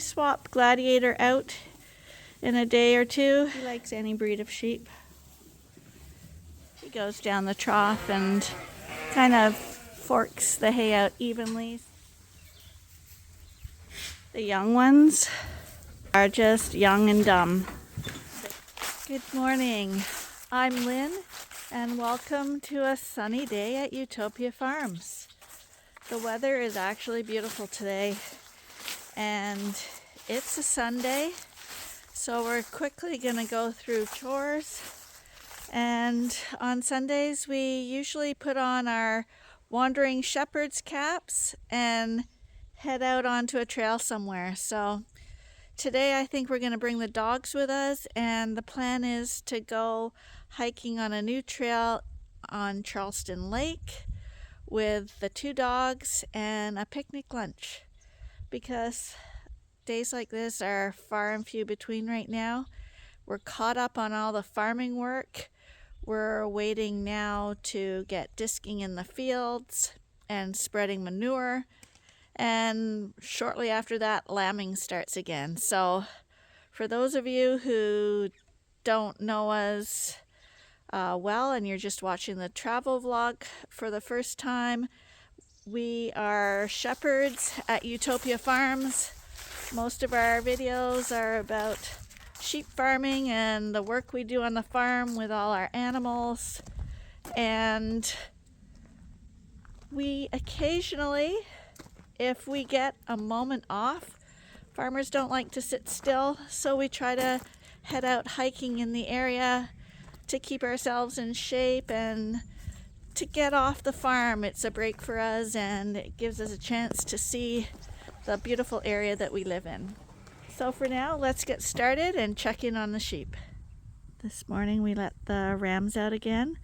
swap Gladiator out in a day or two. He likes any breed of sheep. He goes down the trough and kind of forks the hay out evenly. The young ones are just young and dumb. Good morning. I'm Lynn, and welcome to a sunny day at Ewetopia Farms. The weather is actually beautiful today, and it's a Sunday, so we're quickly going to go through chores. And on Sundays, we usually put on our wandering shepherd's caps and head out onto a trail somewhere. So today I think we're going to bring the dogs with us, and the plan is to go hiking on a new trail on Charleston Lake with the 2 dogs and a picnic lunch, because days like this are far and few between right now. We're caught up on all the farming work. We're waiting now to get disking in the fields and spreading manure. And shortly after that, lambing starts again. So for those of you who don't know us well and you're just watching the travel vlog for the first time, we are shepherds at Ewetopia Farms. Most of our videos are about sheep farming and the work we do on the farm with all our animals. And we occasionally, if we get a moment off, farmers don't like to sit still, so we try to head out hiking in the area to keep ourselves in shape and to get off the farm. It's a break for us, and it gives us a chance to see the beautiful area that we live in. So for now, let's get started and check in on the sheep. This morning we let the rams out again.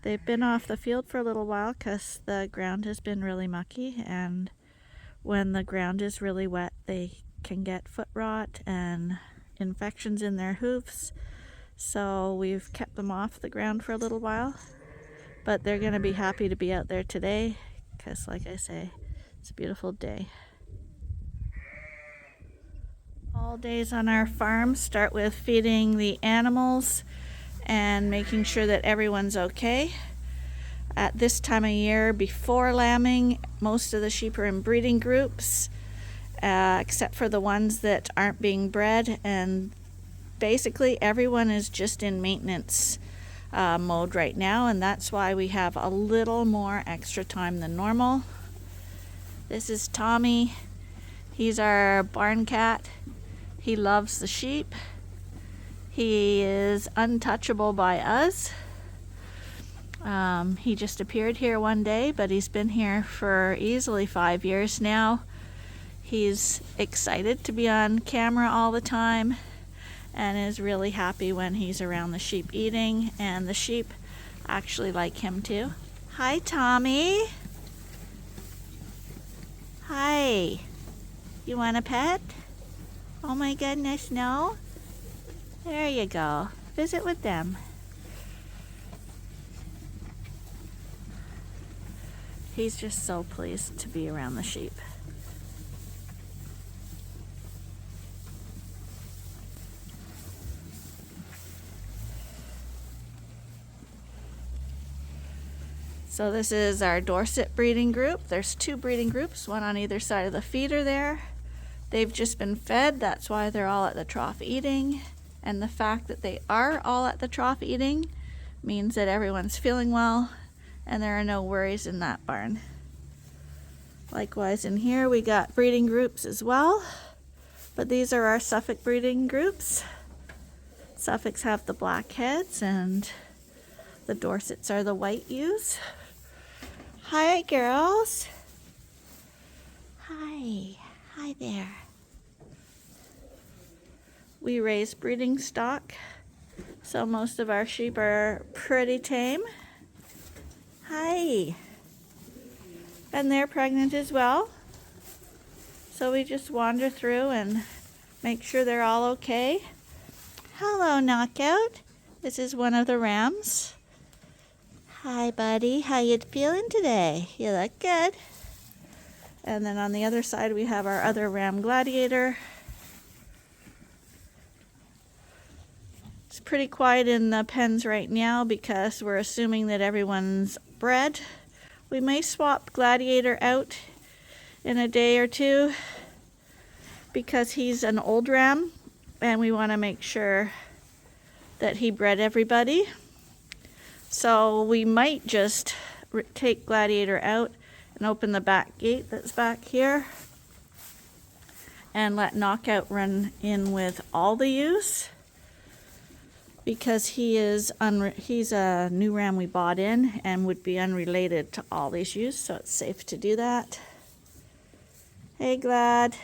They've been off the field for a little while because the ground has been really mucky, and when the ground is really wet, they can get foot rot and infections in their hoofs. So we've kept them off the ground for a little while, but they're going to be happy to be out there today because, like I say, it's a beautiful day. All days on our farm start with feeding the animals and making sure that everyone's okay. At this time of year, before lambing, most of the sheep are in breeding groups, except for the ones that aren't being bred, and basically everyone is just in maintenance mode right now, and that's why we have a little more extra time than normal. This is Tommy. He's our barn cat. He loves the sheep. He is untouchable by us. He just appeared here one day, but he's been here for easily 5 years now. He's excited to be on camera all the time and is really happy when he's around the sheep eating, and the sheep actually like him too. Hi, Tommy. Hi. You want a pet? Oh my goodness, no? There you go. Visit with them. He's just so pleased to be around the sheep. So this is our Dorset breeding group. There's 2 breeding groups, one on either side of the feeder there. They've just been fed, that's why they're all at the trough eating. And the fact that they are all at the trough eating means that everyone's feeling well and there are no worries in that barn. Likewise in here we got breeding groups as well, but these are our Suffolk breeding groups. Suffolks have the black heads and the Dorsets are the white ewes. Hi, girls. Hi. Hi there. We raise breeding stock, so most of our sheep are pretty tame. Hi. And they're pregnant as well. So we just wander through and make sure they're all okay. Hello, Knockout. This is one of the rams. Hi, buddy. How you feeling today? You look good. And then on the other side we have our other ram, Gladiator. pretty quiet in the pens right now because we're assuming that everyone's bred. We may swap Gladiator out in a day or two because he's an old ram and we want to make sure that he bred everybody. So we might just take Gladiator out and open the back gate that's back here and let Knockout run in with all the ewes, because he's a new ram we bought in and would be unrelated to all these ewes, so it's safe to do that. Hey, Glad.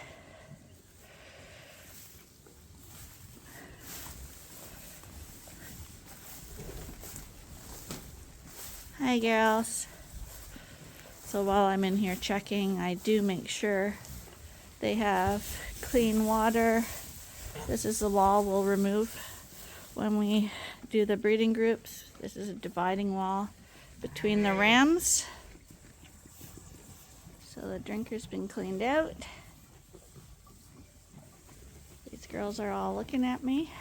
Hi, girls. So while I'm in here checking, I do make sure they have clean water. This is the wall we'll remove when we do the breeding groups. This is a dividing wall between the rams. So the drinker's been cleaned out. These girls are all looking at me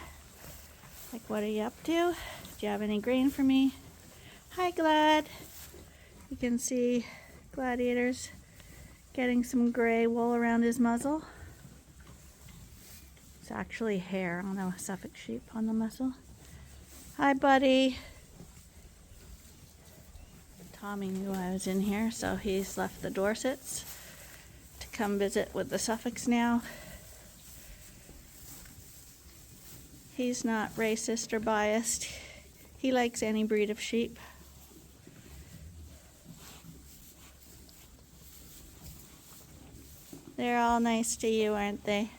like, what are you up to? Do you have any grain for me? Hi, Glad. You can see Gladiator's getting some gray wool around his muzzle. It's actually hair on a Suffolk sheep on the muzzle. Hi, buddy. Tommy knew I was in here, so he's left the Dorsets to come visit with the Suffolks now. He's not racist or biased. He likes any breed of sheep. They're all nice to you, aren't they?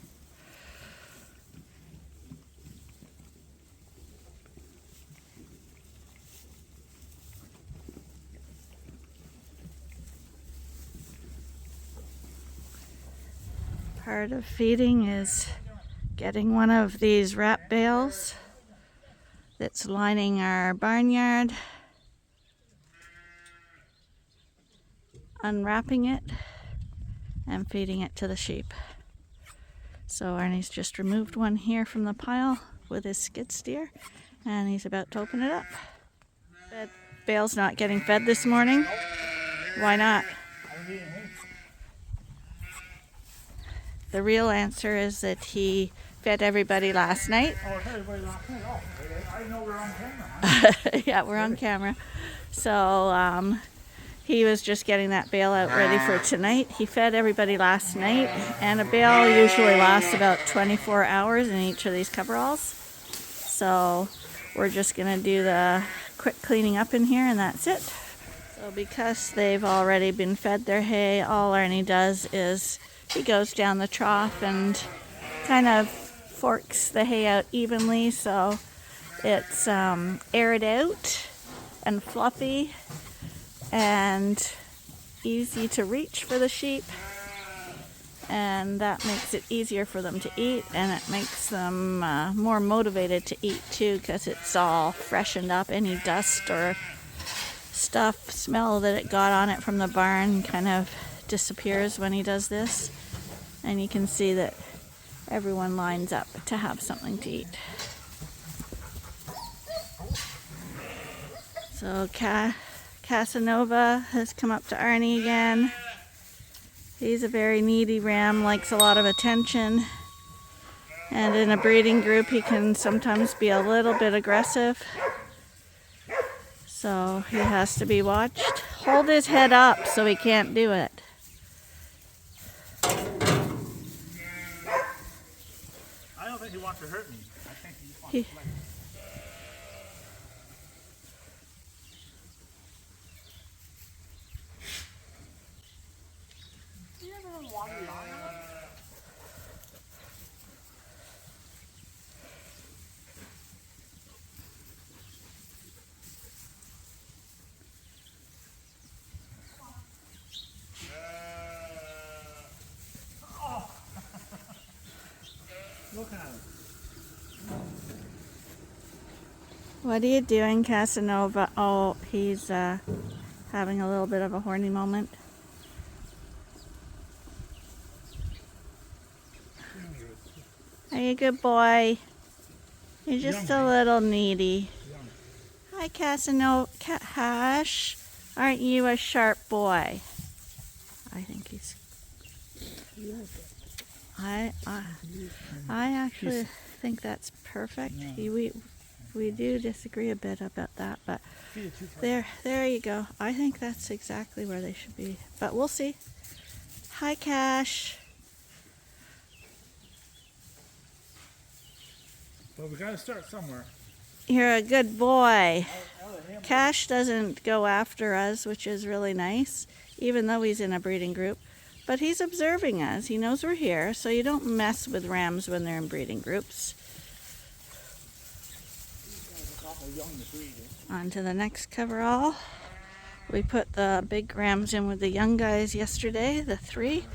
Part of feeding is getting one of these wrap bales that's lining our barnyard, unwrapping it, and feeding it to the sheep. So Arnie's just removed one here from the pile with his skid steer, and he's about to open it up. That bale's not getting fed this morning. Why not? The real answer is that he fed everybody last night. Oh, everybody last night. Oh, I know we're on camera. Yeah, we're on camera. So he was just getting that bale out ready for tonight. He fed everybody last night, and a bale usually lasts about 24 hours in each of these coveralls. So we're just going to do the quick cleaning up in here, and that's it. So because they've already been fed their hay, all Arnie does is he goes down the trough and kind of forks the hay out evenly so it's aired out and fluffy and easy to reach for the sheep, and that makes it easier for them to eat, and it makes them more motivated to eat too, because it's all freshened up. Any dust or smell that it got on it from the barn kind of disappears when he does this, and you can see that everyone lines up to have something to eat. So Kasanova has come up to Arnie again. He's a very needy ram, likes a lot of attention, and in a breeding group he can sometimes be a little bit aggressive, so he has to be watched. Hold his head up so he can't do it. I don't think he wants to hurt me. I think he just wants to play. You ever want to be on him? Look at him. What are you doing, Kasanova? Oh, he's having a little bit of a horny moment. Are you a good boy? You're just Young, a little needy. young. Hi, Kasanova. Hash, aren't you a sharp boy? I think he's. I actually think that's perfect. We do disagree a bit about that, but there you go. I think that's exactly where they should be, but we'll see. Hi, Cash. Well, we gotta start somewhere. You're a good boy. I'll let him. Cash doesn't go after us, which is really nice, even though he's in a breeding group. But he's observing us. He knows we're here, so you don't mess with rams when they're in breeding groups. On to the next coverall. We put the big rams in with the young guys yesterday, the 3.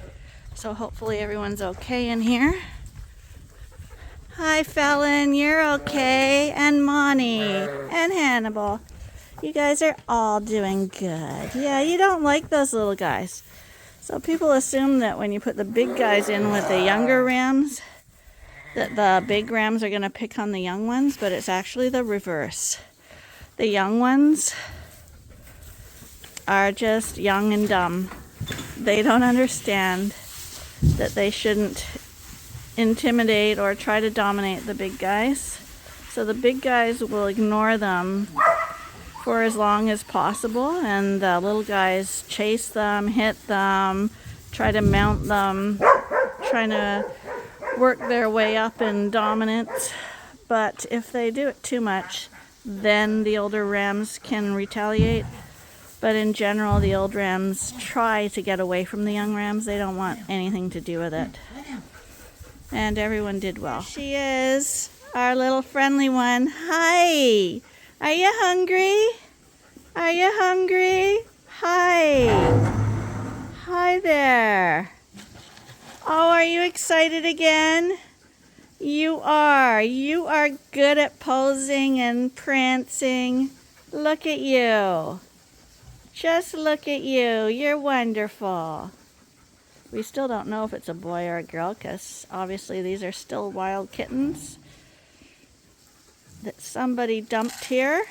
So hopefully everyone's okay in here. Hi, Fallon, you're okay. And Monty and Hannibal. You guys are all doing good. Yeah, you don't like those little guys. So people assume that when you put the big guys in with the younger rams, that the big rams are going to pick on the young ones, but it's actually the reverse. The young ones are just young and dumb. They don't understand that they shouldn't intimidate or try to dominate the big guys. So the big guys will ignore them for as long as possible, and the little guys chase them, hit them, try to mount them, trying to work their way up in dominance. But if they do it too much, then the older rams can retaliate. But in general, the old rams try to get away from the young rams. They don't want anything to do with it. And everyone did well. There she is, our little friendly one. Hi! Are you hungry? Are you hungry? Hi! Hi there! Oh, are you excited again? You are. You are good at posing and prancing. Look at you. Just look at you. You're wonderful. We still don't know if it's a boy or a girl, because obviously these are still wild kittens that somebody dumped here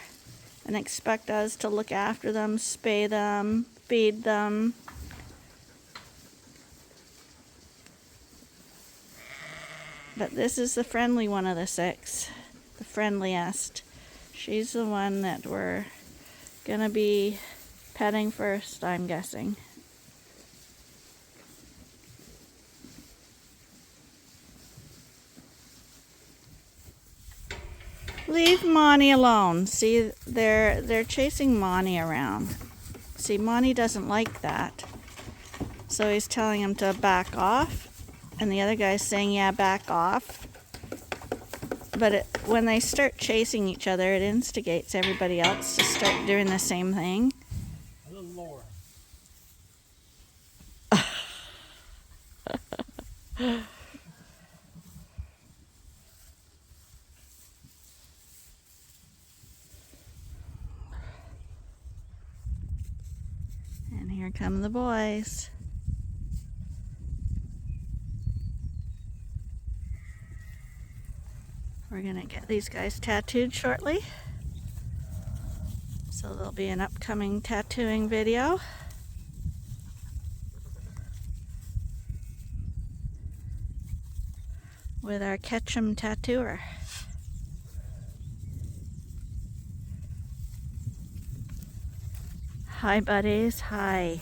and expect us to look after them, spay them, feed them. But this is the friendly one of the 6, the friendliest. She's the one that we're gonna be petting first, I'm guessing. Leave Monty alone. See, they're chasing Monty around. See, Monty doesn't like that. So he's telling him to back off. And the other guy's saying, yeah, back off. But when they start chasing each other, it instigates everybody else to start doing the same thing. A little lower. And here come the boys. We're gonna get these guys tattooed shortly. So there'll be an upcoming tattooing video. With our Ketchum tattooer. Hi, buddies. Hi.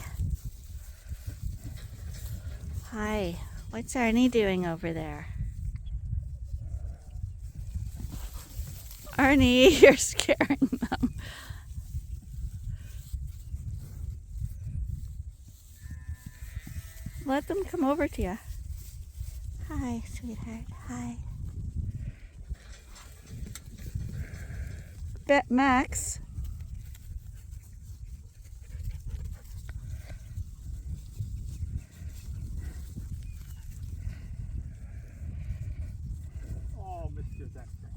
Hi. What's Arnie doing over there? Arnie, you're scaring them. Let them come over to you. Hi, sweetheart. Hi. Bet Max. Oh, Mr. Dexter.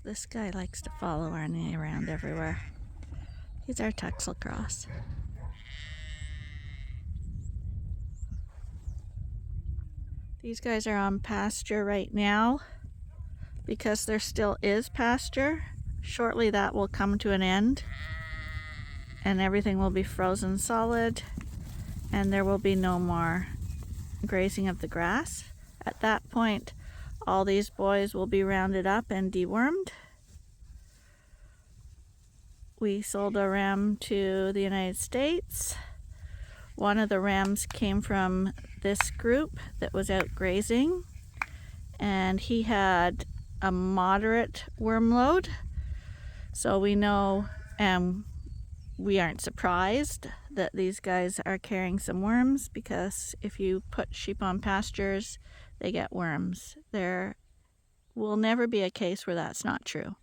This guy likes to follow Arnie around everywhere. He's our Texel cross. These guys are on pasture right now because there still is pasture. Shortly that will come to an end and everything will be frozen solid and there will be no more grazing of the grass. At that point, all these boys will be rounded up and dewormed. We sold a ram to the United States. One of the rams came from this group that was out grazing, and he had a moderate worm load. So we know, and we aren't surprised that these guys are carrying some worms, because if you put sheep on pastures, they get worms. There will never be a case where that's not true,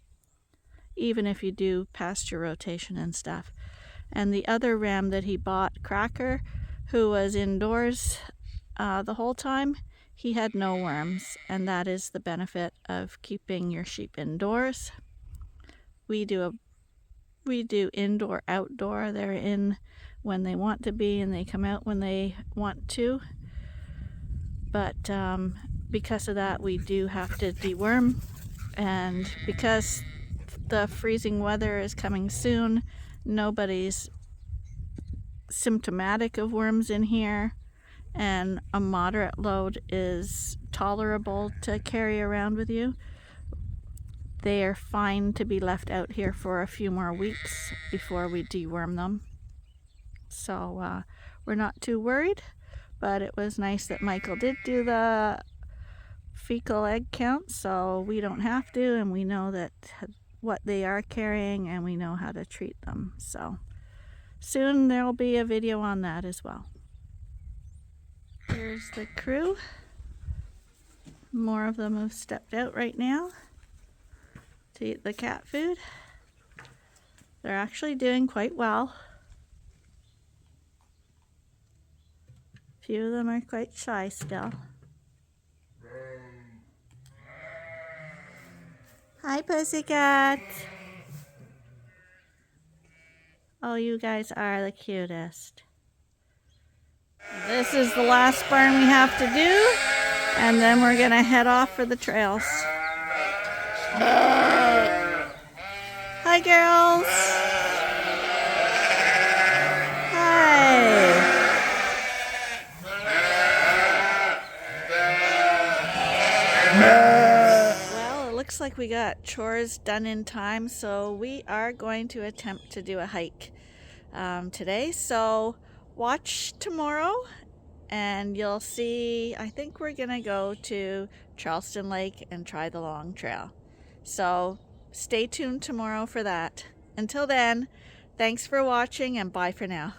even if you do pasture rotation and stuff. And the other ram that he bought, Cracker, who was indoors the whole time, he had no worms, and that is the benefit of keeping your sheep indoors. We do indoor outdoor. They're in when they want to be and they come out when they want to, but because of that we do have to deworm, and because the freezing weather is coming soon, nobody's symptomatic of worms in here, and a moderate load is tolerable to carry around with you. They are fine to be left out here for a few more weeks before we deworm them. So we're not too worried, but it was nice that Michael did do the fecal egg count, so we don't have to, and we know that what they are carrying and we know how to treat them. So soon there will be a video on that as well. Here's the crew. More of them have stepped out right now to eat the cat food. They're actually doing quite well. A few of them are quite shy still. Hi, pussycat. Oh, you guys are the cutest. This is the last barn we have to do, and then we're gonna head off for the trails. Hi, girls. Hi. Well, it looks like we got chores done in time, so we are going to attempt to do a hike today. So watch tomorrow and you'll see. I think we're gonna go to Charleston Lake and try the long trail. So stay tuned tomorrow for that. Until then, thanks for watching and bye for now.